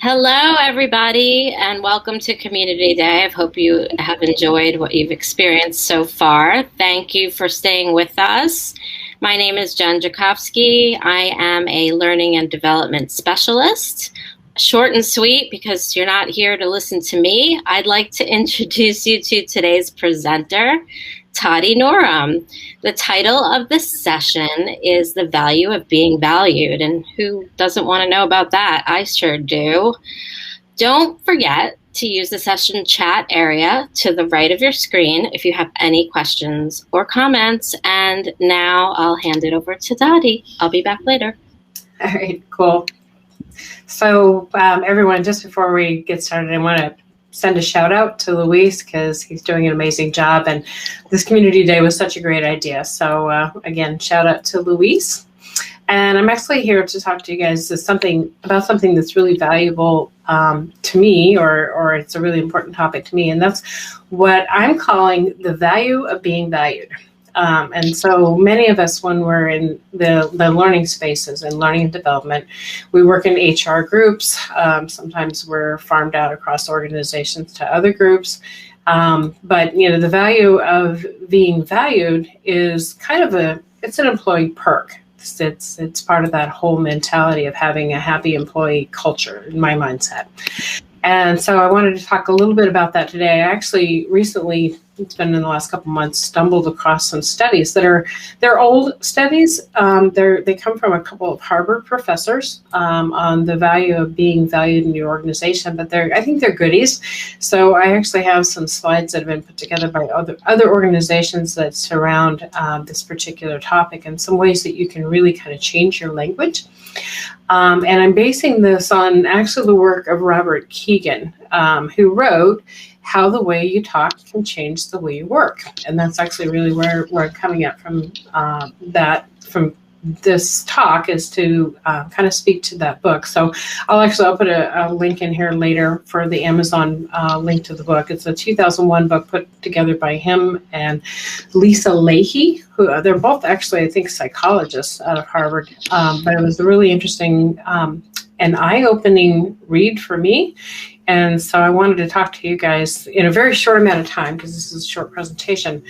Hello, everybody, and welcome to Community Day. I hope you have enjoyed what you've experienced so far. Thank you for staying with us. My name is Jen Jakowski. I am a learning and development specialist. Short and sweet, because you're not here to listen to me, I'd like to introduce you to today's presenter, Toddi Norum. The title of this session is The Value of Being Valued, and who doesn't want to know about that? I sure do. Don't forget to use the session chat area to the right of your screen if you have any questions or comments. And now I'll hand it over to Toddi. I'll be back later. All right, cool. So everyone, just before we get started, I want to send a shout out to Luis because he's doing an amazing job, and this community day was such a great idea. So again, shout out to Luis. And I'm actually here to talk to you guys about something that's really valuable to me, or it's a really important topic to me, and that's what I'm calling the value of being valued. And so many of us, when we're in the learning spaces and learning and development, we work in HR groups. Sometimes we're farmed out across organizations to other groups. But the value of being valued is kind of it's an employee perk. It's part of that whole mentality of having a happy employee culture, in my mindset. And so I wanted to talk a little bit about that today. I actually recently, it's been in the last couple months, stumbled across some studies they're old studies. They come from a couple of Harvard professors on the value of being valued in your organization, but I think they're goodies. So I actually have some slides that have been put together by other organizations that surround this particular topic, and some ways that you can really kind of change your language. And I'm basing this on actually the work of Robert Keegan, who wrote How the Way You Talk Can Change the Way You Work. And that's actually really where I'm coming at from this talk, is to kind of speak to that book. So I'll put a link in here later for the Amazon link to the book. It's a 2001 book put together by him and Lisa Leahy, who they're both actually, I think, psychologists out of Harvard. But it was a really interesting and eye-opening read for me. And so I wanted to talk to you guys in a very short amount of time, because this is a short presentation,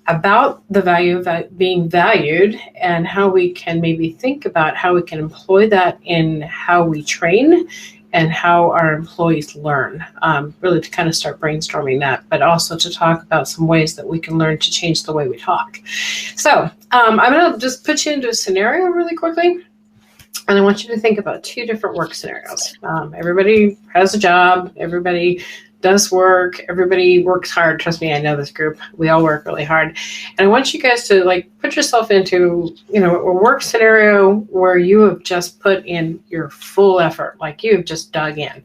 about the value of being valued and how we can maybe think about how we can employ that in how we train and how our employees learn, really to kind of start brainstorming that, but also to talk about some ways that we can learn to change the way we talk. So I'm going to just put you into a scenario really quickly. And I want you to think about two different work scenarios. Everybody has a job. Everybody does work. Everybody works hard. Trust me, I know this group. We all work really hard. And I want you guys to put yourself into, a work scenario where you have just put in your full effort, like you have just dug in.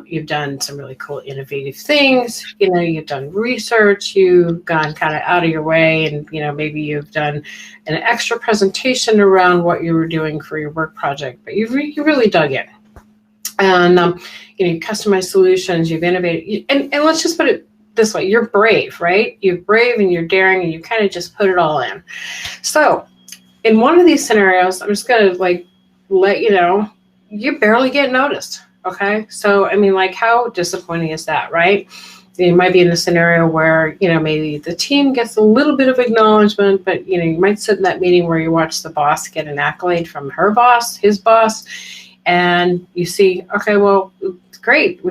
You've done some really cool, innovative things. You've done research. You've gone kind of out of your way, and maybe you've done an extra presentation around what you were doing for your work project. But you really dug in, and you customized solutions. You've innovated, and let's just put it this way: you're brave, right? You're brave and you're daring, and you kind of just put it all in. So, in one of these scenarios, I'm just gonna let you know you barely get noticed. Okay, so how disappointing is that, right? You might be in a scenario where maybe the team gets a little bit of acknowledgement, but you might sit in that meeting where you watch the boss get an accolade from her boss, his boss, and you see, okay, well, great.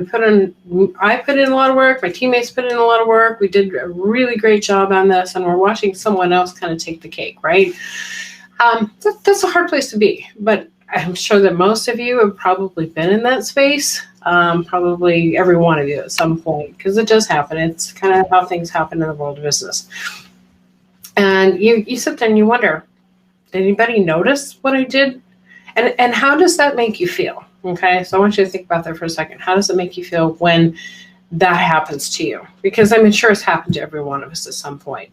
I put in a lot of work. My teammates put in a lot of work. We did a really great job on this, and we're watching someone else kind of take the cake, right? That's a hard place to be, but I'm sure that most of you have probably been in that space, probably every one of you at some point, because it does happen. It's kind of how things happen in the world of business. And you sit there and you wonder, did anybody notice what I did? And how does that make you feel? Okay, so I want you to think about that for a second. How does it make you feel when that happens to you? Because I'm sure it's happened to every one of us at some point.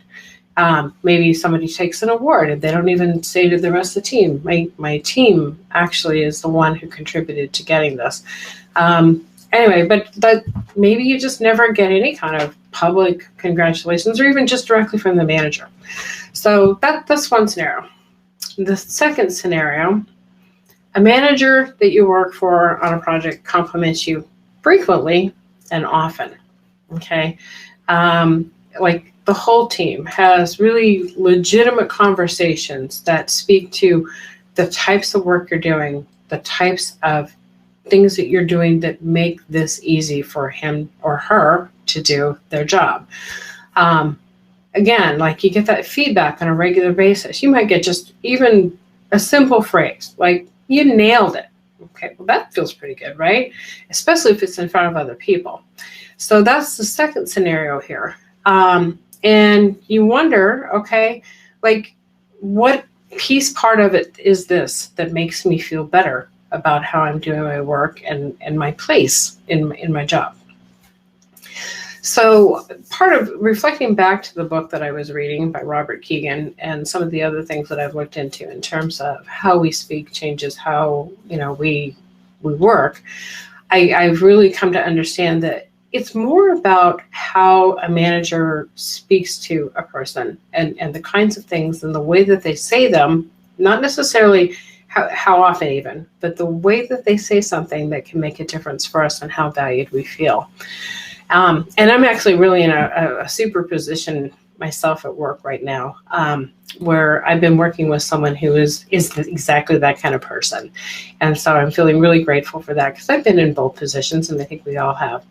Maybe somebody takes an award and they don't even say to the rest of the team, my team actually is the one who contributed to getting this. Anyway, but maybe you just never get any kind of public congratulations, or even just directly from the manager. So that's one scenario. The second scenario, A manager that you work for on a project compliments you frequently and often, okay? Like the whole team has really legitimate conversations that speak to the types of work you're doing, the types of things that you're doing that make this easy for him or her to do their job. Again, like you get that feedback on a regular basis. You might get just even a simple phrase like, you nailed it. Okay, well, that feels pretty good, right? Especially if it's in front of other people. So that's the second scenario here. And you wonder, okay, like what piece part of it is this that makes me feel better about how I'm doing my work and my place in my job? So part of reflecting back to the book that I was reading by Robert Keegan and some of the other things that I've looked into in terms of how we speak changes how, we work, I've really come to understand that it's more about how a manager speaks to a person and the kinds of things and the way that they say them, not necessarily how often even, but the way that they say something that can make a difference for us and how valued we feel. And I'm actually really in a super position myself at work right now, where I've been working with someone who is exactly that kind of person. And so I'm feeling really grateful for that because I've been in both positions and I think we all have.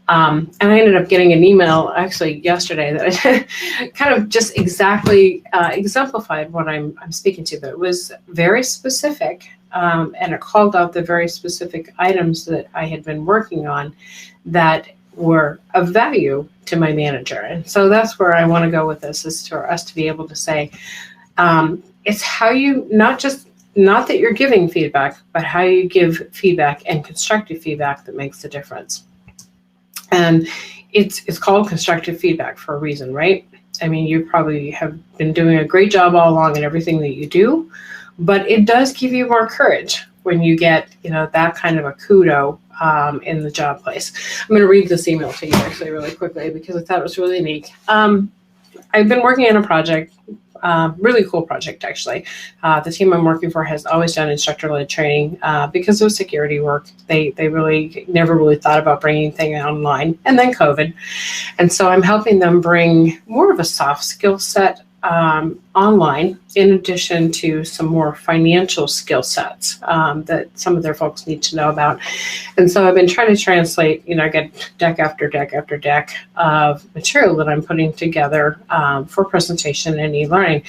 And I ended up getting an email actually yesterday that kind of just exactly exemplified what I'm speaking to. But it was very specific, and it called out the very specific items that I had been working on that were of value to my manager. And so that's where I want to go with this, is for us to be able to say, it's how you, not that you're giving feedback, but how you give feedback and constructive feedback that makes the difference. And it's called constructive feedback for a reason, right? I mean, you probably have been doing a great job all along in everything that you do, but it does give you more courage when you get, that kind of a kudo in the job place. I'm going to read this email to you actually really quickly because I thought it was really neat. I've been working on a project, really cool project actually. The team I'm working for has always done instructor-led training because of security work. They really never really thought about bringing things online, and then COVID. And so I'm helping them bring more of a soft skill set online, in addition to some more financial skill sets that some of their folks need to know about. And so I've been trying to translate, I get deck after deck after deck of material that I'm putting together for presentation and e-learning.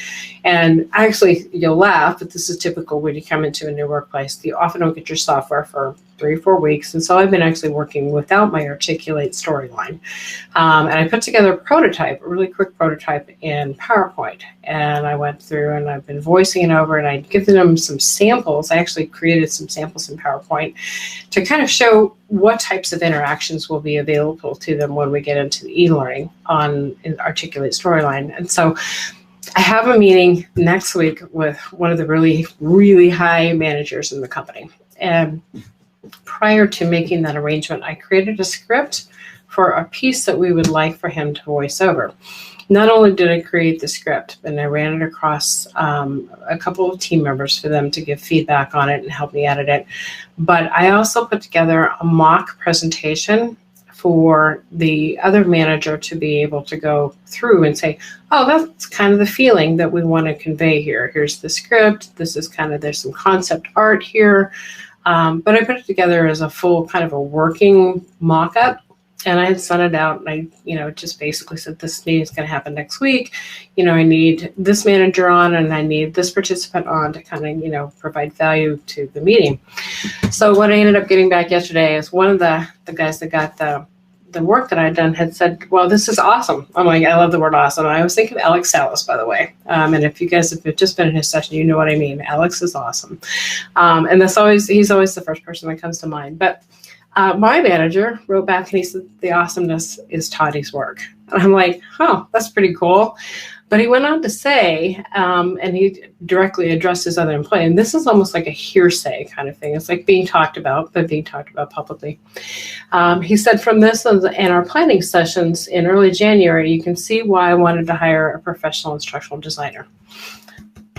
And actually, you'll laugh, but this is typical when you come into a new workplace. You often don't get your software for 3 or 4 weeks. And so I've been actually working without my Articulate storyline. And I put together a really quick prototype in PowerPoint. And I went through and I've been voicing it over, and I'd given them some samples. I actually created some samples in PowerPoint to kind of show what types of interactions will be available to them when we get into the e-learning on Articulate storyline. And so I have a meeting next week with one of the really, really high managers in the company. And prior to making that arrangement, I created a script for a piece that we would like for him to voice over. Not only did I create the script, but I ran it across a couple of team members for them to give feedback on it and help me edit it. But I also put together a mock presentation for the other manager to be able to go through and say, oh, that's kind of the feeling that we want to convey here. Here's the script. This is there's some concept art here. But I put it together as a full kind of a working mock-up. And I had sent it out, and I, just basically said, this meeting is going to happen next week. I need this manager on, and I need this participant on to kind of, provide value to the meeting. So what I ended up getting back yesterday is one of the guys that got the work that I'd done had said, well, this is awesome. I'm like, I love the word awesome. I was thinking of Alex Salas, by the way. And if you guys have just been in his session, you know what I mean. Alex is awesome. And he's always the first person that comes to mind. But my manager wrote back and he said, the awesomeness is Toddi's work. And I'm like, oh, that's pretty cool. But he went on to say, and he directly addressed his other employee, and this is almost like a hearsay kind of thing. It's like being talked about, but being talked about publicly. He said, from this and our planning sessions in early January, you can see why I wanted to hire a professional instructional designer.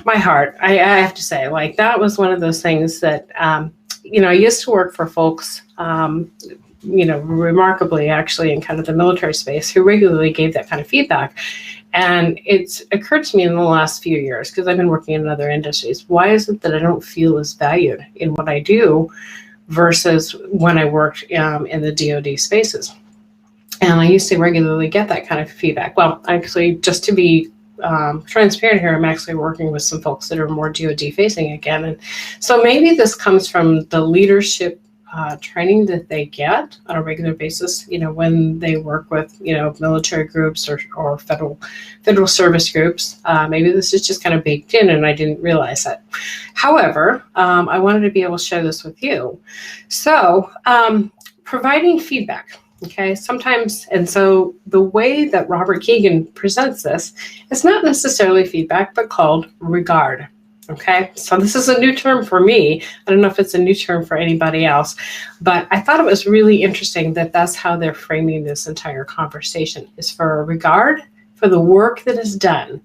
my heart. I have to say, like, that was one of those things that, I used to work for folks, remarkably actually in kind of the military space who regularly gave that kind of feedback. And it's occurred to me in the last few years, because I've been working in other industries, why is it that I don't feel as valued in what I do versus when I worked in the DoD spaces? And I used to regularly get that kind of feedback. Well, actually, just to be transparent here, I'm actually working with some folks that are more DoD facing again. And so maybe this comes from the leadership training that they get on a regular basis, when they work with, military groups or federal service groups. Maybe this is just kind of baked in and I didn't realize it. However, I wanted to be able to share this with you. So providing feedback. Okay, sometimes, and so the way that Robert Keegan presents this is not necessarily feedback, but called regard. Okay, so this is a new term for me. I don't know if it's a new term for anybody else, but I thought it was really interesting that that's how they're framing this entire conversation, is for a regard for the work that is done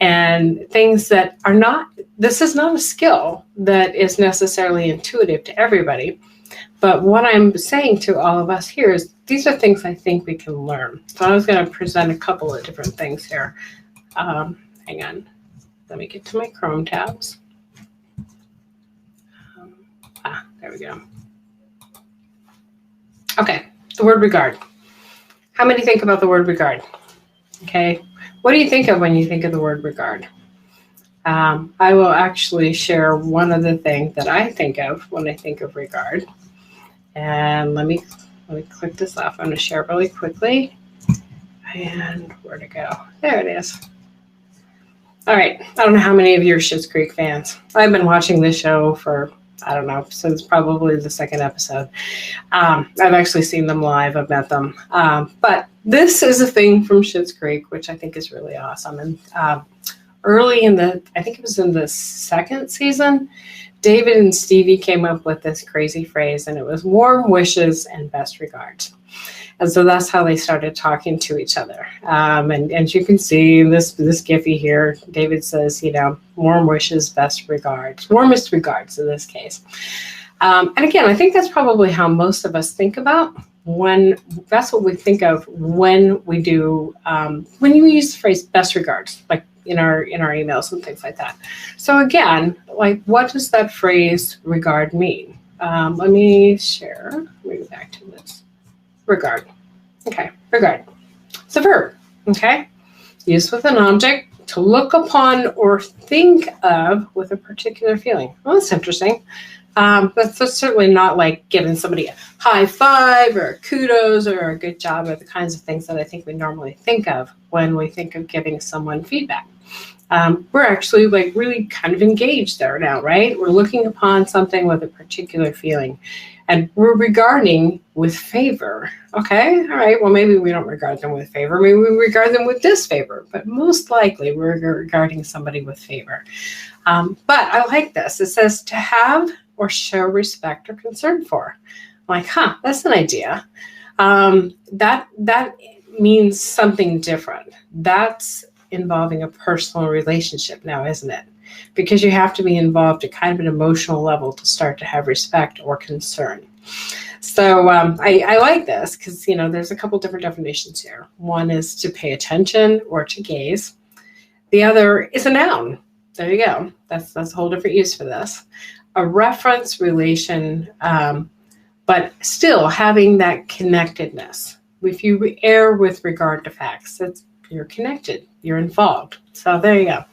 and things that are not, this is not a skill that is necessarily intuitive to everybody. But what I'm saying to all of us here is these are things I think we can learn. So I was going to present a couple of different things here. Hang on. Let me get to my Chrome tabs. There we go. Okay, the word regard. How many think about the word regard? Okay, what do you think of when you think of the word regard? I will actually share one other thing that I think of when I think of regard. And let me click this off. I'm going to share it really quickly. And where to go? There it is. All right. I don't know how many of you are Schitt's Creek fans. I've been watching this show for, I don't know, since probably the second episode. I've actually seen them live. I've met them. But this is a thing from Schitt's Creek, which I think is really awesome. And early in I think it was in the second season, David and Stevie came up with this crazy phrase, and it was warm wishes and best regards. And so that's how they started talking to each other. And you can see this Giphy here. David says, warm wishes, best regards, warmest regards in this case. And again, I think that's probably how most of us think about that's what we think of when we do, when you use the phrase best regards, like in our emails and things like that. So again, like, what does that phrase regard mean? Let me share. Let me go back to this. Regard. Okay, regard. It's a verb. Okay, used with an object to look upon or think of with a particular feeling. Well, that's interesting. That's certainly not like giving somebody a high five or a kudos or a good job, or the kinds of things that I think we normally think of when we think of giving someone feedback. We're actually like really kind of engaged there now, right? We're looking upon something with a particular feeling, and we're regarding with favor. Okay, all right, well, maybe we don't regard them with favor. Maybe we regard them with disfavor, but most likely we're regarding somebody with favor. But I like this. It says to have or show respect or concern for. I'm like, that's an idea. That means something different. That's involving a personal relationship now, isn't it? Because you have to be involved at kind of an emotional level to start to have respect or concern. So I like this because, there's a couple different definitions here. One is to pay attention or to gaze. The other is a noun. There you go. That's a whole different use for this. A reference relation, but still having that connectedness. If you err with regard to facts, you're connected, you're involved. So there you go.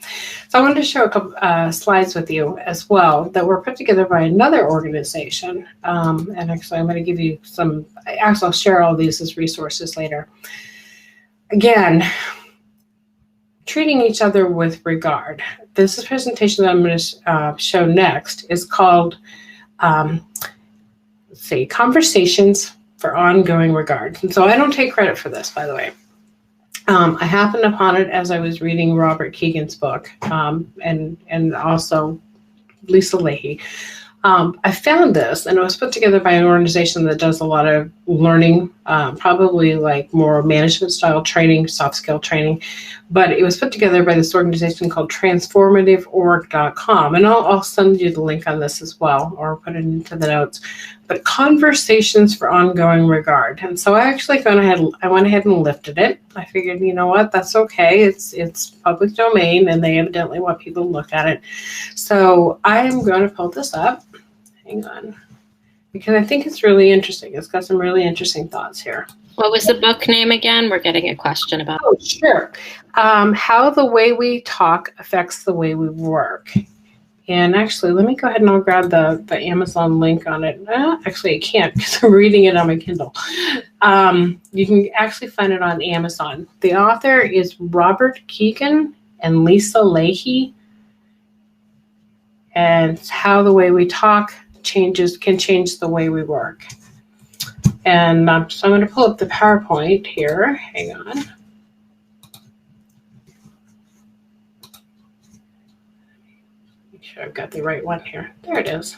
So I wanted to show a couple slides with you as well that were put together by another organization. And actually, I'm going to give you some, actually, I'll share all these as resources later. Again, treating each other with regard. This presentation that I'm going to show next is called, Conversations for Ongoing Regard. And so I don't take credit for this, by the way. I happened upon it as I was reading Robert Keegan's book, and also Lisa Leahy. I found this, and it was put together by an organization that does a lot of learning, probably like more management style training, soft skill training. But it was put together by this organization called transformativeorg.com. And I'll send you the link on this as well, or put it into the notes. But conversations for ongoing regard. And so I actually went ahead and lifted it. I figured, you know what, that's okay. It's public domain, and they evidently want people to look at it. So I am going to pull this up. Hang on. Because I think it's really interesting. It's got some really interesting thoughts here. What was the book name again? We're getting a question about. Oh, sure. How the way we talk affects the way we work. And actually, let me go ahead and I'll grab the Amazon link on it. Actually, I can't because I'm reading it on my Kindle. You can actually find it on Amazon. The author is Robert Keegan and Lisa Leahy. And how the way we talk can change the way we work. And so I'm going to pull up the PowerPoint here. Hang on. Make sure I've got the right one here. There it is.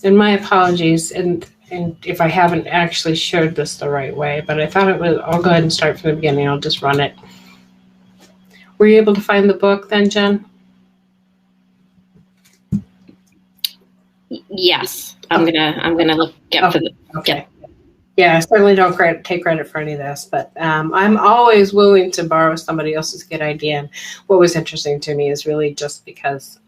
And my apologies, and if I haven't actually showed this the right way, but I thought it was. I'll go ahead and start from the beginning. I'll just run it. Were you able to find the book then, Jen? Yes, I'm gonna look for the. Okay. Yeah, I certainly don't take credit for any of this, but I'm always willing to borrow somebody else's good idea. And what was interesting to me is really just because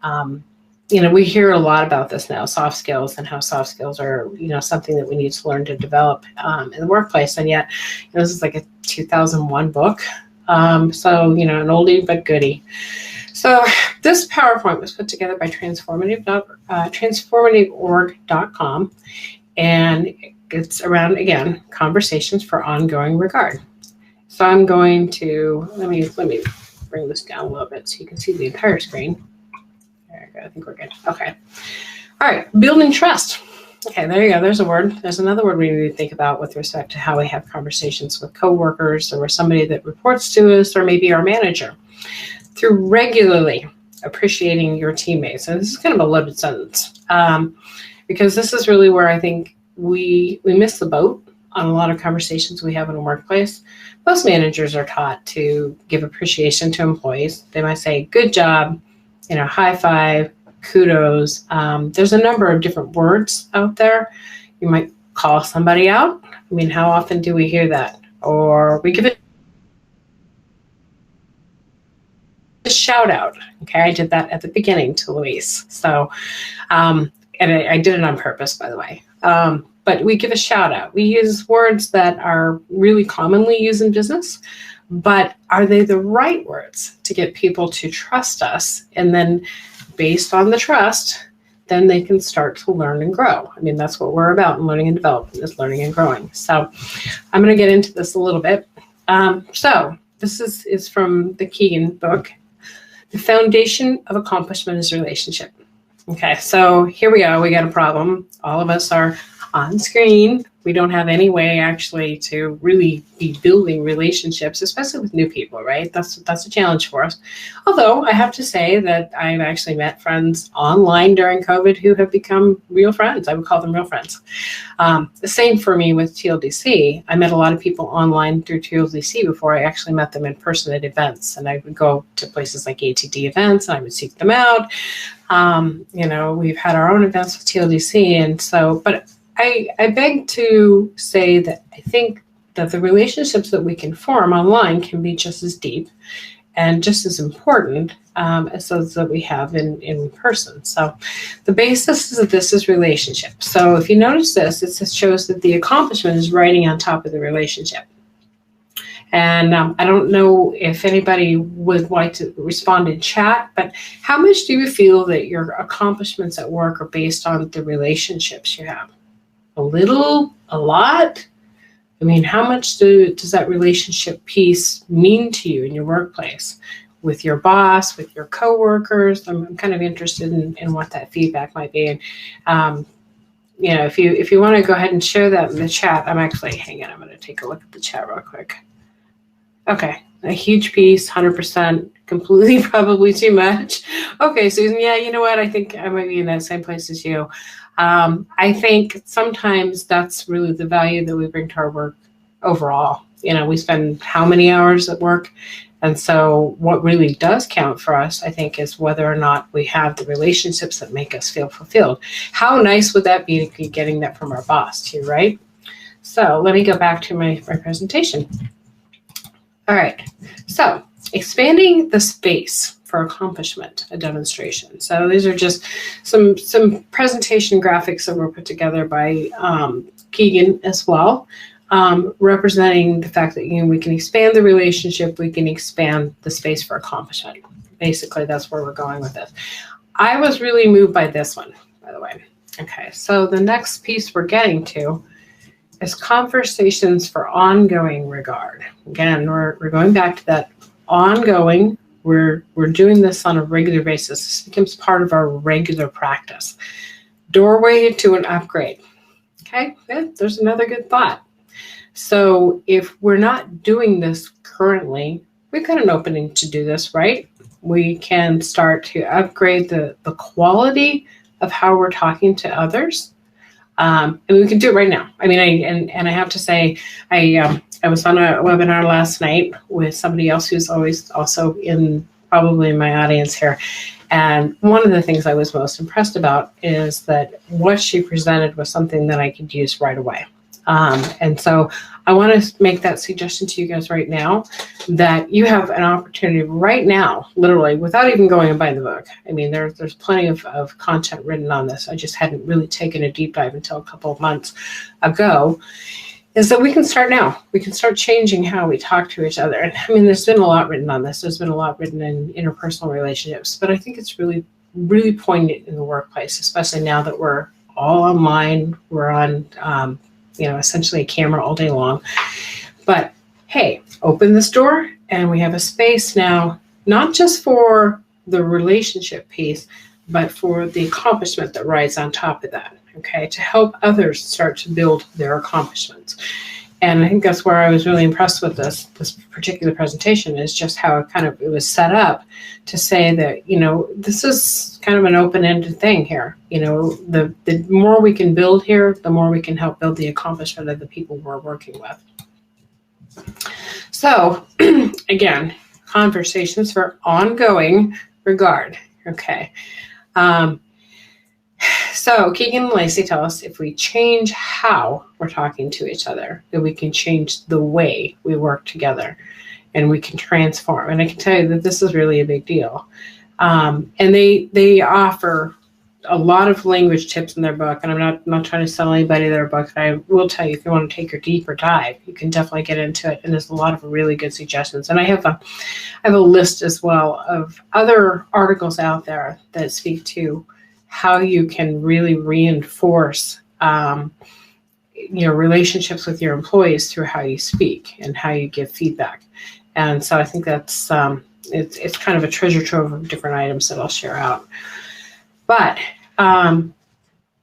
we hear a lot about this now, soft skills, and how soft skills are something that we need to learn to develop in the workplace. And yet, this is like a 2001 book, so an oldie but goodie. So this PowerPoint was put together by transformativeorg.com, and it's around, again, conversations for ongoing regard. So I'm going to, let me bring this down a little bit so you can see the entire screen. There we go, I think we're good. Okay. All right, building trust. Okay, there you go. There's a word. There's another word we need to think about with respect to how we have conversations with coworkers or somebody that reports to us, or maybe our manager. Through regularly appreciating your teammates. And this is kind of a loaded sentence, because this is really where I think we miss the boat on a lot of conversations we have in a workplace. Most managers are taught to give appreciation to employees. They might say, good job, high five, kudos. There's a number of different words out there. You might call somebody out. I mean, how often do we hear that? Or we give it a shout out. Okay, I did that at the beginning to Luis. So, and I did it on purpose, by the way. But we give a shout out. We use words that are really commonly used in business, but are they the right words to get people to trust us? And then based on the trust, then they can start to learn and grow. I mean, that's what we're about in learning and development, is learning and growing. So I'm going to get into this a little bit. So this is from the Keegan book. The foundation of accomplishment is relationship. Okay, so here we go. We got a problem. All of us are on screen. We don't have any way actually to really be building relationships, especially with new people, right? That's a challenge for us. Although I have to say that I've actually met friends online during COVID who have become real friends. I would call them real friends. The same for me with TLDC. I met a lot of people online through TLDC before I actually met them in person at events. And I would go to places like ATD events and I would seek them out. We've had our own events with TLDC. And so, but I beg to say that I think that the relationships that we can form online can be just as deep and just as important as those that we have in person. So the basis of this is relationship. So if you notice this, it just shows that the accomplishment is writing on top of the relationship. And I don't know if anybody would like to respond in chat, but how much do you feel that your accomplishments at work are based on the relationships you have? A little, a lot? I mean, how much does that relationship piece mean to you in your workplace, with your boss, with your coworkers? I'm kind of interested in what that feedback might be. And if you want to go ahead and share that in the chat, I'm going to take a look at the chat real quick. Okay, a huge piece, 100%. completely probably too much. Okay, Susan, yeah, you know what? I think I might be in that same place as you. I think sometimes that's really the value that we bring to our work overall. We spend how many hours at work? And so what really does count for us, I think, is whether or not we have the relationships that make us feel fulfilled. How nice would that be to be getting that from our boss too, right? So let me go back to my presentation. All right, so expanding the space for accomplishment, a demonstration. So these are just some presentation graphics that were put together by Keegan as well, representing the fact that we can expand the relationship, we can expand the space for accomplishment. Basically, that's where we're going with this. I was really moved by this one, by the way. Okay, so the next piece we're getting to is conversations for ongoing regard. Again, we're going back to that ongoing. We're doing this on a regular basis. This becomes part of our regular practice. Doorway to an upgrade. Okay, good. There's another good thought. So if we're not doing this currently, we've got an opening to do this, right? We can start to upgrade the quality of how we're talking to others. And we can do it right now. I mean, I have to say, I was on a webinar last night with somebody else who's always also probably in my audience here. And one of the things I was most impressed about is that what she presented was something that I could use right away. And so I want to make that suggestion to you guys right now, that you have an opportunity right now, literally, without even going and buying the book. I mean, there's plenty of content written on this. I just hadn't really taken a deep dive until a couple of months ago, is that we can start now. We can start changing how we talk to each other. And I mean, there's been a lot written on this. There's been a lot written in interpersonal relationships, but I think it's really, really poignant in the workplace, especially now that we're all online. We're on, essentially a camera all day long. But hey, open this door and we have a space now, not just for the relationship piece, but for the accomplishment that rides on top of that, okay, to help others start to build their accomplishments. And I think that's where I was really impressed with this particular presentation, is just how it was set up to say that, this is kind of an open-ended thing here. The more we can build here, the more we can help build the accomplishment of the people we're working with. So again, conversations for ongoing regard. Okay. So Keegan and Lacey tell us if we change how we're talking to each other, that we can change the way we work together and we can transform. And I can tell you that this is really a big deal. And they offer a lot of language tips in their book. And I'm not trying to sell anybody their book. I will tell you, if you want to take your deeper dive, you can definitely get into it. And there's a lot of really good suggestions. And I have a list as well of other articles out there that speak to how you can really reinforce relationships with your employees through how you speak and how you give feedback. And so I think that's it's kind of a treasure trove of different items that I'll share out. But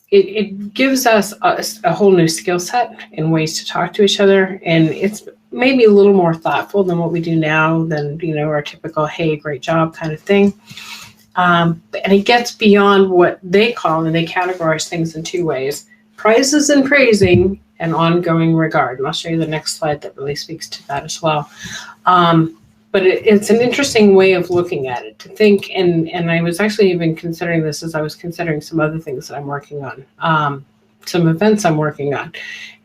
it gives us a whole new skill set and ways to talk to each other, and it's maybe a little more thoughtful than what we do now, than our typical "hey, great job" kind of thing. And it gets beyond what they call, and they categorize things in two ways: prizes and praising, and ongoing regard. And I'll show you the next slide that really speaks to that as well. But it's an interesting way of looking at it, to think, and I was actually even considering this as I was considering some other things that I'm working on, some events I'm working on,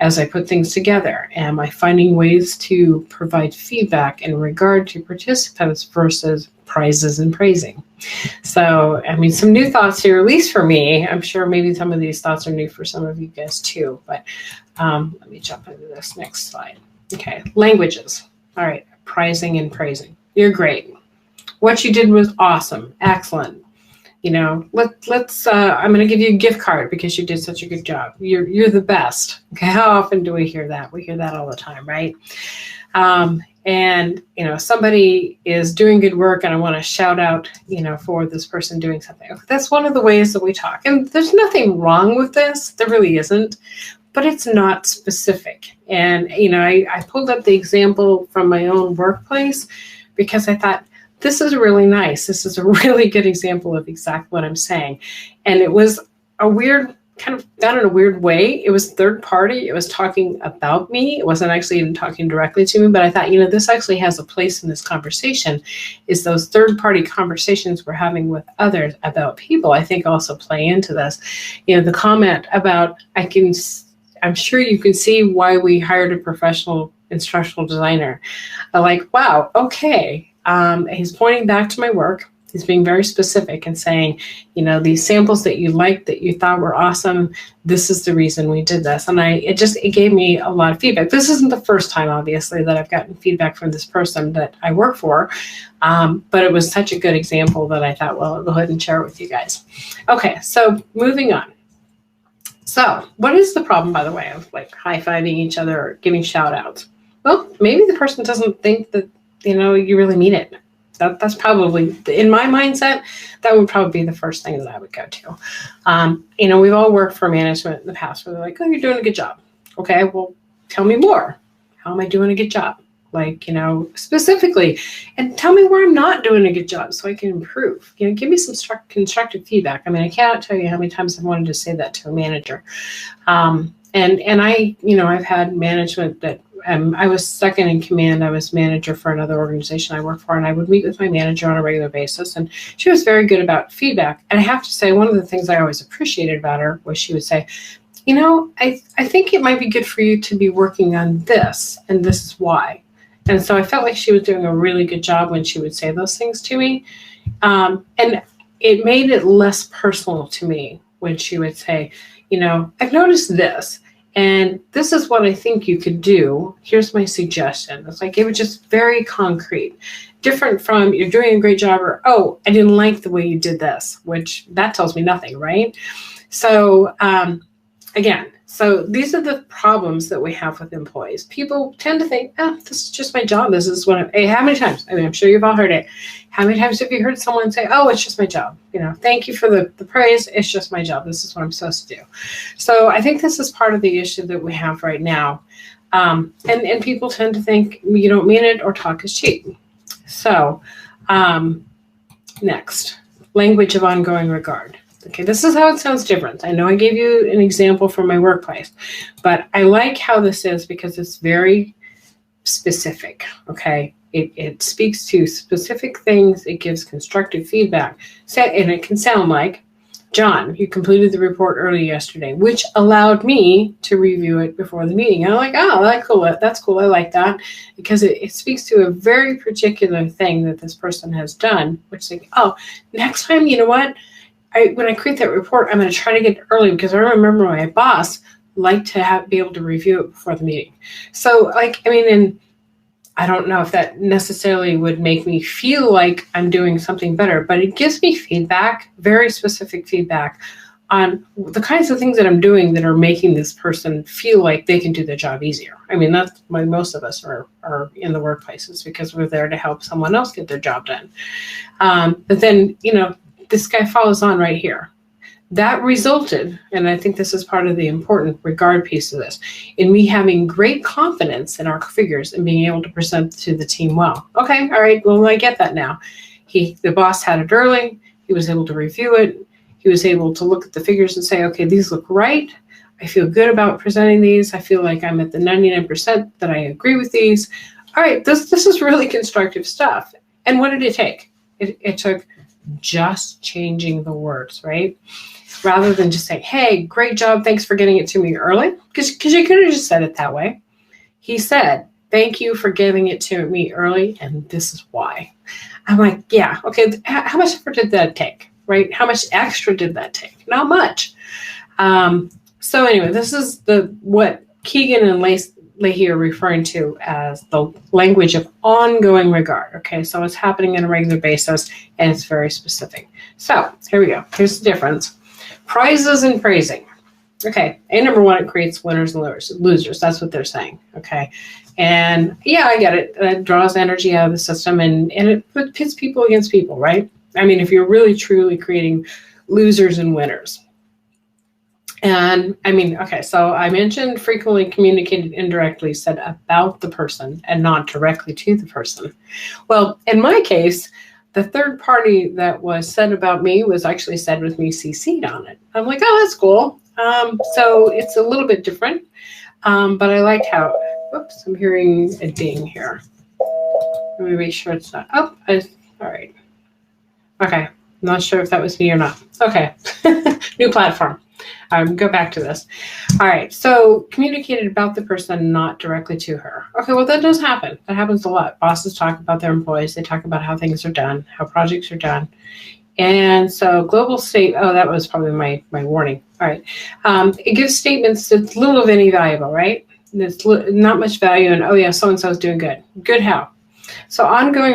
as I put things together. Am I finding ways to provide feedback in regard to participants versus prizes and praising? So, I mean, some new thoughts here, at least for me. I'm sure maybe some of these thoughts are new for some of you guys too, but let me jump into this next slide. Okay, languages. All right, prizing and praising. You're great. What you did was awesome. Excellent. Let's I'm going to give you a gift card because you did such a good job. You're the best. Okay, how often do we hear that? We hear that all the time, right? And somebody is doing good work and I want to shout out, for this person doing something. That's one of the ways that we talk. And there's nothing wrong with this. There really isn't. But it's not specific. And, I pulled up the example from my own workplace because I thought, this is really nice. This is a really good example of exactly what I'm saying. And it was a weird, kind of done in a weird way. It was third party. It was talking about me. It wasn't actually even talking directly to me, but I thought, this actually has a place in this conversation, is those third party conversations we're having with others about people, I think also play into this. The comment about, I'm sure you can see why we hired a professional instructional designer. Like, wow, okay. He's pointing back to my work. He's being very specific and saying, these samples that you liked, that you thought were awesome, this is the reason we did this. And it gave me a lot of feedback. This isn't the first time, obviously, that I've gotten feedback from this person that I work for, but it was such a good example that I thought, well, I'll go ahead and share it with you guys. Okay, so moving on. So what is the problem, by the way, of like high-fiving each other or giving shout-outs? Well, maybe the person doesn't think that, you really mean it. That's probably, in my mindset, that would probably be the first thing that I would go to. We've all worked for management in the past where they're like, oh, you're doing a good job. Okay, well, tell me more. How am I doing a good job? Like, specifically, and tell me where I'm not doing a good job so I can improve. Give me some constructive feedback. I mean, I cannot tell you how many times I've wanted to say that to a manager. And I, I've had management that, I was second in command. I was manager for another organization I worked for, and I would meet with my manager on a regular basis, and she was very good about feedback. And I have to say, one of the things I always appreciated about her was she would say, I think it might be good for you to be working on this, and this is why. And so I felt like she was doing a really good job when she would say those things to me. And it made it less personal to me when she would say, I've noticed this, and this is what I think you could do. Here's my suggestion. It's like, it was just very concrete, different from you're doing a great job or, oh, I didn't like the way you did this, which that tells me nothing, right? So again, so these are the problems that we have with employees. People tend to think, oh, this is just my job. This is what hey, how many times? I mean, I'm sure you've all heard it. How many times have you heard someone say, oh, it's just my job? Thank you for the praise. It's just my job. This is what I'm supposed to do. So I think this is part of the issue that we have right now. And people tend to think you don't mean it or talk is cheap. So next, language of ongoing regard. Okay, this is how it sounds different. I know I gave you an example from my workplace, but I like how this is because it's very specific, okay? It speaks to specific things. It gives constructive feedback. And it can sound like, John, you completed the report early yesterday, which allowed me to review it before the meeting. And I'm like, oh, that's cool. I like that because it speaks to a very particular thing that this person has done, which is like, oh, next time, you know what? When I create that report, I'm going to try to get early because I remember my boss liked to be able to review it before the meeting. So, and I don't know if that necessarily would make me feel like I'm doing something better, but it gives me feedback, very specific feedback on the kinds of things that I'm doing that are making this person feel like they can do their job easier. I mean, that's why most of us are in the workplaces, because we're there to help someone else get their job done. But then, this guy follows on right here. That resulted, and I think this is part of the important regard piece of this, in me having great confidence in our figures and being able to present to the team well. Okay, all right, well, I get that now. The boss had it early. He was able to review it. He was able to look at the figures and say, okay, these look right. I feel good about presenting these. I feel like I'm at the 99% that I agree with these. All right, this is really constructive stuff. And what did it take? It took just changing the words, right? Rather than just saying, hey, great job, thanks for getting it to me early. Because you could have just said it that way. He said, thank you for getting it to me early, and this is why. I'm like, yeah, okay, how much effort did that take, right? How much extra did that take? Not much. So anyway, this is what Keegan and Leahy are referring to as the language of ongoing regard. Okay, so it's happening on a regular basis and it's very specific. So here we go. Here's the difference. Prizes and praising. Okay, number one, it creates winners and losers. That's what they're saying. Okay, and yeah, I get it. It draws energy out of the system and it pits people against people, right? I mean, if you're really truly creating losers and winners. And I mean, okay, so I mentioned frequently communicated indirectly said about the person and not directly to the person. Well, in my case, the third party that was said about me was actually said with me CC'd on it. I'm like, oh, that's cool. So it's a little bit different, but I like how, whoops, I'm hearing a ding here. Let me make sure it's not, all right. Okay, I'm not sure if that was me or not. Okay, new platform. Go back to this. All right, so communicated about the person, not directly to her. Okay, well, that does happen. That happens a lot. Bosses talk about their employees. They talk about how things are done, how projects are done. And so global state, oh, that was probably my warning. All right, it gives statements that's little of any valuable, right? There's not much value in, oh, yeah, so-and-so is doing good. Good how? So ongoing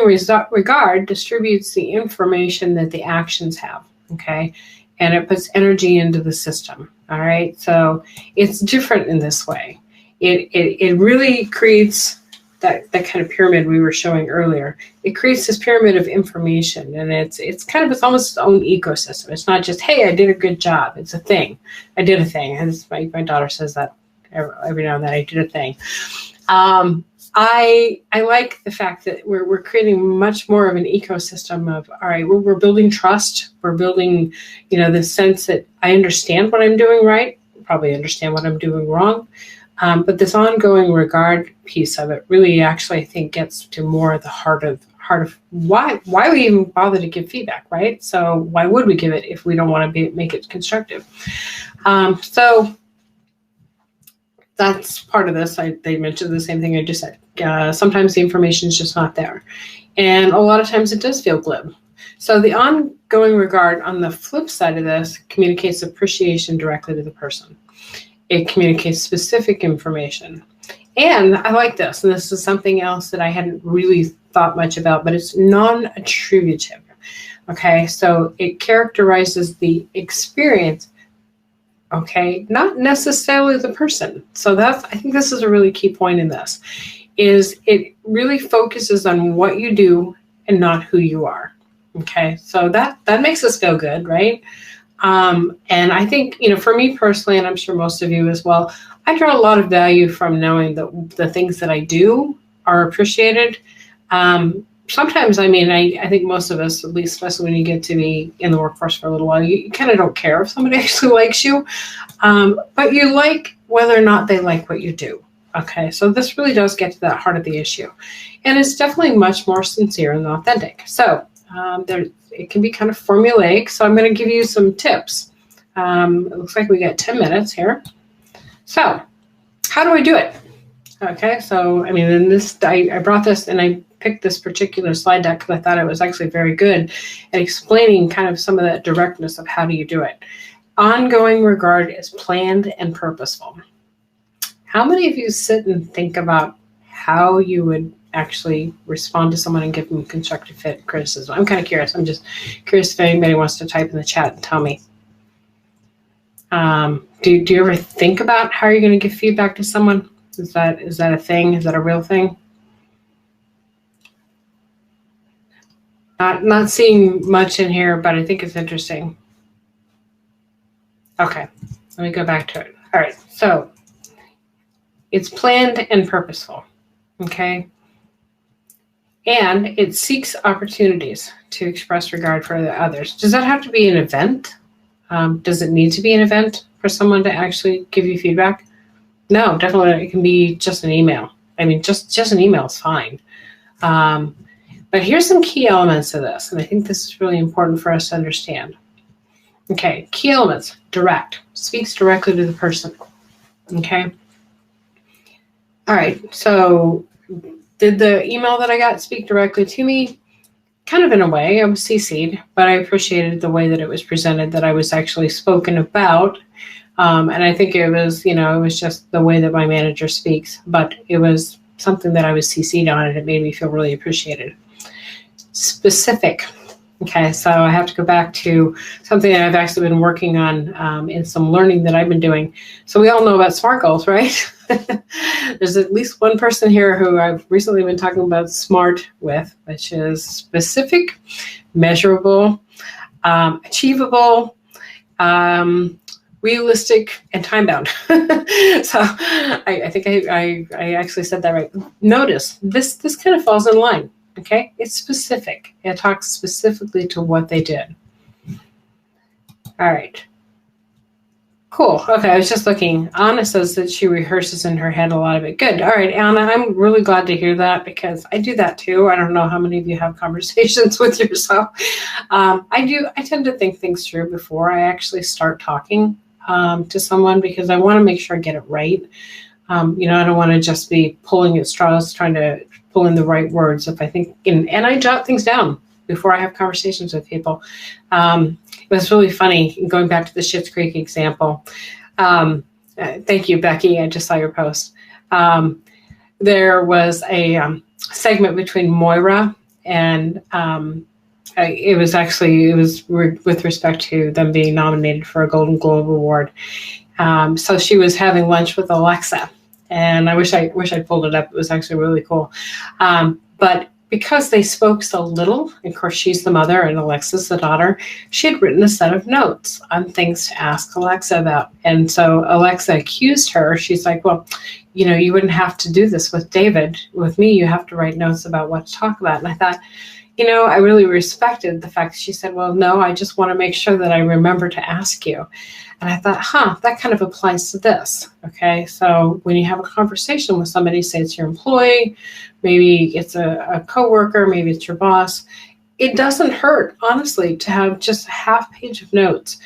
regard distributes the information that the actions have, okay? And it puts energy into the system, all right? So it's different in this way. It really creates that kind of pyramid we were showing earlier. It creates this pyramid of information, and it's almost its own ecosystem. It's not just, hey, I did a good job. It's a thing. I did a thing. And my daughter says that every now and then, I did a thing. I like the fact that we're creating much more of an ecosystem of, all right, we're building trust. We're building, the sense that I understand what I'm doing right, probably understand what I'm doing wrong. But this ongoing regard piece of it really actually, I think, gets to more of the heart of why we even bother to give feedback, right? So why would we give it if we don't want to make it constructive? So that's part of this. They mentioned the same thing I just said. Sometimes the information is just not there. And a lot of times it does feel glib. So the ongoing regard on the flip side of this communicates appreciation directly to the person. It communicates specific information. And I like this, and this is something else that I hadn't really thought much about, but it's non-attributive. Okay, so it characterizes the experience, okay, not necessarily the person. So I think this is a really key point in this, is it really focuses on what you do and not who you are. Okay, so that makes us feel good, right? And I think, for me personally, and I'm sure most of you as well, I draw a lot of value from knowing that the things that I do are appreciated. Sometimes, I think most of us, at least especially when you get to be in the workforce for a little while, you kind of don't care if somebody actually likes you, but you like whether or not they like what you do. Okay, so this really does get to the heart of the issue. And it's definitely much more sincere and authentic. So it can be kind of formulaic, so I'm going to give you some tips. It looks like we got 10 minutes here. So how do I do it? Okay, so in this, I brought this and I picked this particular slide deck because I thought it was actually very good at explaining kind of some of that directness of how do you do it. Ongoing regard is planned and purposeful. How many of you sit and think about how you would actually respond to someone and give them constructive criticism? I'm kind of curious. I'm just curious if anybody wants to type in the chat and tell me. Do you ever think about how you're going to give feedback to someone? Is that a thing? Is that a real thing? Not seeing much in here, but I think it's interesting. Okay, let me go back to it. All right, so it's planned and purposeful, okay? And it seeks opportunities to express regard for the others. Does that have to be an event? Does it need to be an event for someone to actually give you feedback? No, definitely it can be just an email. Just an email is fine. But here's some key elements of this, and I think this is really important for us to understand. Okay, key elements, direct, speaks directly to the person, okay? All right, so did the email that I got speak directly to me? Kind of in a way, I was CC'd, but I appreciated the way that it was presented, that I was actually spoken about. And I think it was, it was just the way that my manager speaks, but it was something that I was CC'd on, and it made me feel really appreciated. Specific. Okay, so I have to go back to something that I've actually been working on in some learning that I've been doing. So we all know about SMART goals, right? There's at least one person here who I've recently been talking about SMART with, which is specific, measurable, achievable, realistic, and time-bound. So I think I actually said that right. Notice, this kind of falls in line. Okay, it's specific. It talks specifically to what they did. All right. Cool. Okay, I was just looking. Anna says that she rehearses in her head a lot of it. Good. All right, Anna, I'm really glad to hear that because I do that too. I don't know how many of you have conversations with yourself. I tend to think things through before I actually start talking to someone because I want to make sure I get it right. I don't want to just be pulling at straws, trying to pull in the right words. If I think, and I jot things down before I have conversations with people. It was really funny, going back to the Schitt's Creek example. Thank you, Becky. I just saw your post. There was a segment between Moira and it was with respect to them being nominated for a Golden Globe Award. So she was having lunch with Alexa, and I wish I pulled it up. It was actually really cool. But because they spoke so little, of course she's the mother and Alexa's the daughter, she had written a set of notes on things to ask Alexa about. And so Alexa accused her. She's like, well, you wouldn't have to do this with David. With me, you have to write notes about what to talk about. And I thought, I really respected the fact that she said, well, no, I just want to make sure that I remember to ask you. And I thought, that kind of applies to this. Okay, so when you have a conversation with somebody, say it's your employee, maybe it's a coworker, maybe it's your boss, it doesn't hurt, honestly, to have just a half page of notes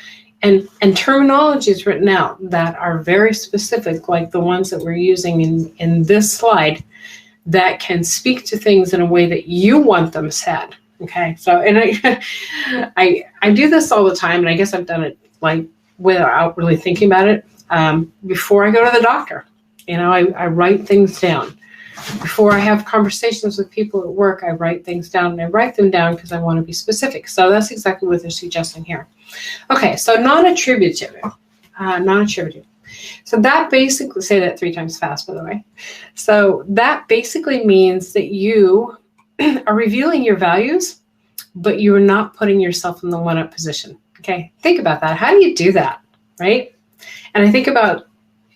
and terminologies written out that are very specific, like the ones that we're using in this slide, that can speak to things in a way that you want them said. Okay, so, and I do this all the time, and I guess I've done it like without really thinking about it. Before I go to the doctor, I write things down. Before I have conversations with people at work, I write things down, and I write them down because I want to be specific. So that's exactly what they're suggesting here. Okay, so non-attributive. Non-attributive. So that basically, say that 3 times fast, by the way. So that basically means that you are revealing your values, but you are not putting yourself in the one-up position. Okay, think about that. How do you do that, right? And I think about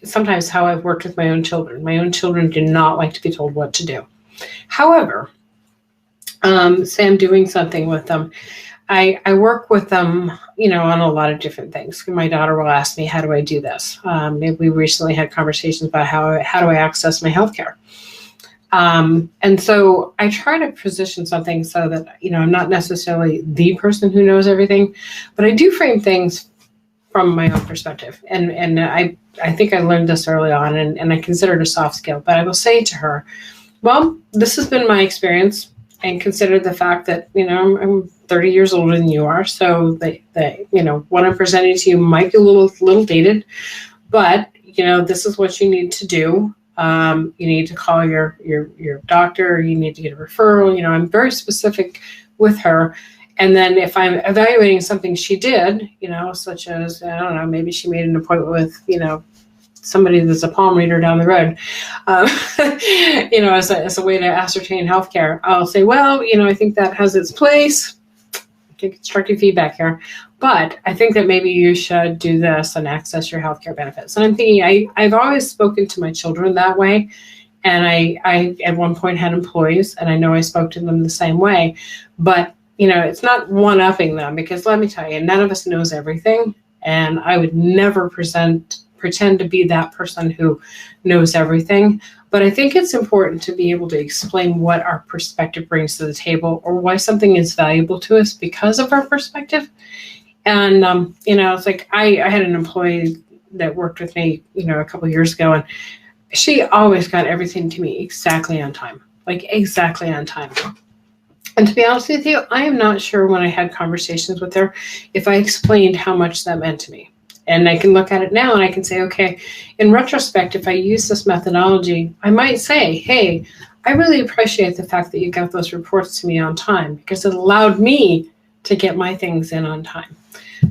sometimes how I've worked with my own children. My own children do not like to be told what to do. However, say I'm doing something with them, I work with them, on a lot of different things. My daughter will ask me, how do I do this? We recently had conversations about how do I access my healthcare? And so I try to position something so that, I'm not necessarily the person who knows everything, but I do frame things from my own perspective. And I think I learned this early on, and I consider it a soft skill, but I will say to her, well, this has been my experience, and consider the fact that, I'm 30 years older than you are. So what I'm presenting to you might be a little dated, but, this is what you need to do. You need to call your doctor, or you need to get a referral. I'm very specific with her. And then if I'm evaluating something she did, such as, I don't know, maybe she made an appointment with, somebody that's a palm reader down the road, as a way to ascertain healthcare, I'll say, well, I think that has its place. Get constructive feedback here. But I think that maybe you should do this and access your healthcare benefits. And I'm thinking, I've always spoken to my children that way. And I at one point had employees, and I know I spoke to them the same way. But, it's not one-upping them, because let me tell you, none of us knows everything. And I would never pretend to be that person who knows everything. But I think it's important to be able to explain what our perspective brings to the table, or why something is valuable to us because of our perspective. And, it's like I had an employee that worked with me, a couple of years ago, and she always got everything to me exactly on time, like exactly on time. And to be honest with you, I am not sure when I had conversations with her if I explained how much that meant to me. And I can look at it now and I can say, okay, in retrospect, if I use this methodology, I might say, hey, I really appreciate the fact that you got those reports to me on time, because it allowed me to get my things in on time.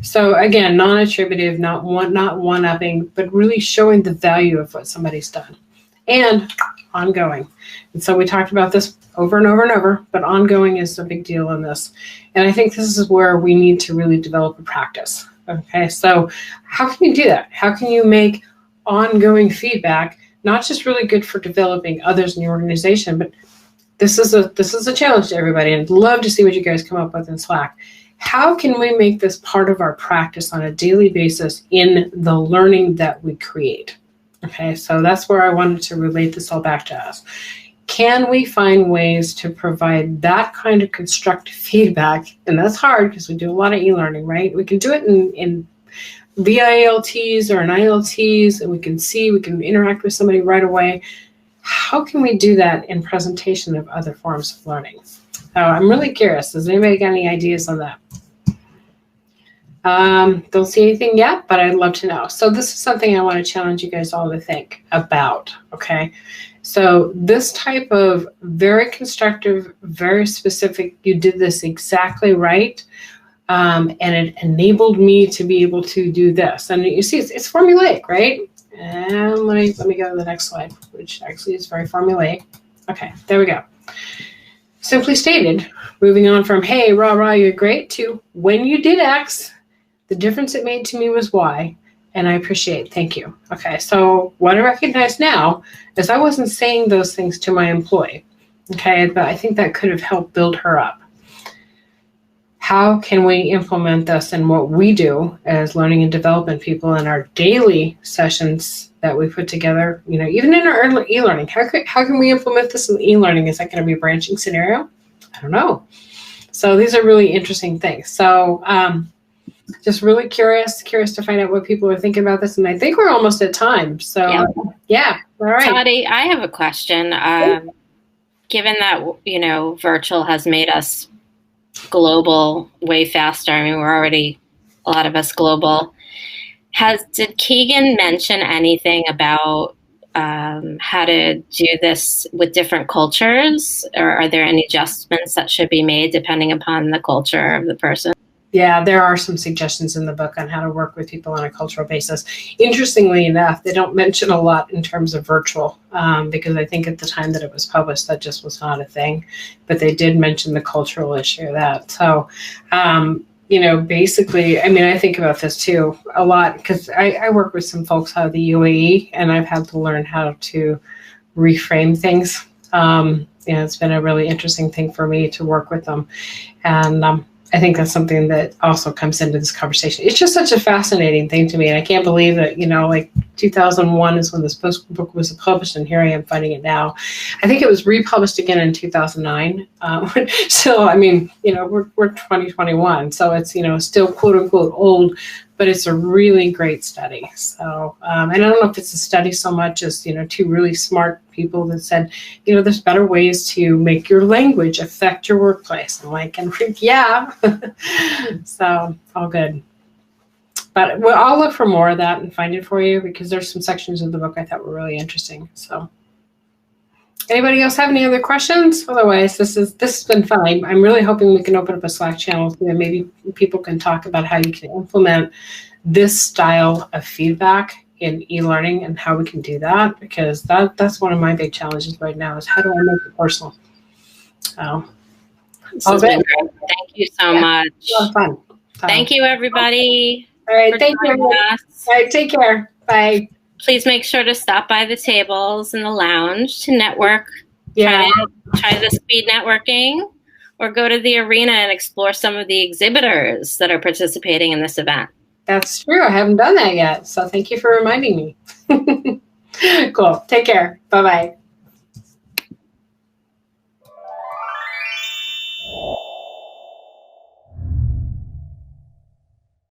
So again, non-attributive, not one-upping, but really showing the value of what somebody's done, and ongoing. And so we talked about this over and over and over, but ongoing is a big deal in this. And I think this is where we need to really develop a practice. Okay, so how can you do that? How can you make ongoing feedback not just really good for developing others in your organization, but this is a challenge to everybody, and I'd love to see what you guys come up with in Slack. How can we make this part of our practice on a daily basis in the learning that we create? Okay, so that's where I wanted to relate this all back to us. Can we find ways to provide that kind of constructive feedback? And that's hard because we do a lot of e-learning, right? We can do it in VILTs or in ILTs, and we can interact with somebody right away. How can we do that in presentation of other forms of learning? I'm really curious. Does anybody got any ideas on that? Don't see anything yet, but I'd love to know. So this is something I want to challenge you guys all to think about, okay? So this type of very constructive, very specific, you did this exactly right, and it enabled me to be able to do this. And you see, it's formulaic, right? And let me go to the next slide, which actually is very formulaic. Okay, there we go. Simply stated, moving on from, hey, rah, rah, you're great, to when you did X, the difference it made to me was Y, and I appreciate, thank you. Okay, so what I recognize now is I wasn't saying those things to my employee, okay, but I think that could have helped build her up. How can we implement this in what we do as learning and development people in our daily sessions that we put together, you know, even in our e-learning? How can we implement this in e-learning? Is that going to be a branching scenario? I don't know. So these are really interesting things. So just really curious to find out what people are thinking about this. And I think we're almost at time. So yeah. All right. Toddi, I have a question. Given that, you know, virtual has made us global way faster. I mean, we're already, a lot of us global. Did Keegan mention anything about how to do this with different cultures? Or are there any adjustments that should be made depending upon the culture of the person? Yeah, there are some suggestions in the book on how to work with people on a cultural basis. Interestingly enough, they don't mention a lot in terms of virtual, because I think at the time that it was published, that just was not a thing. But they did mention the cultural issue of that. So, you know, basically, I mean, I think about this too a lot because I work with some folks out of the UAE, and I've had to learn how to reframe things. You know, it's been a really interesting thing for me to work with them. And I think that's something that also comes into this conversation. It's just such a fascinating thing to me. And I can't believe that, you know, like 2001 is when this book was published, and here I am finding it now. I think it was republished again in 2009. So, I mean, you know, we're 2021. So it's, you know, still quote unquote old, but it's a really great study. So, and I don't know if it's a study so much as, you know, two really smart people that said, you know, there's better ways to make your language affect your workplace. I'm like, and yeah. So all good. But I'll look for more of that and find it for you, because there's some sections of the book I thought were really interesting. So anybody else have any other questions? Otherwise, this has been fun. I'm really hoping we can open up a Slack channel so that maybe people can talk about how you can implement this style of feedback in e-learning and how we can do that, because that's one of my big challenges right now is how do I make it personal? So, this has been great. Thank you so much. A lot of fun. Thank you, everybody. All right, thank you. All right, take care. Bye. Please make sure to stop by the tables in the lounge to network. Yeah. Try the speed networking, or go to the arena and explore some of the exhibitors that are participating in this event. That's true. I haven't done that yet. So thank you for reminding me. Cool. Take care. Bye-bye.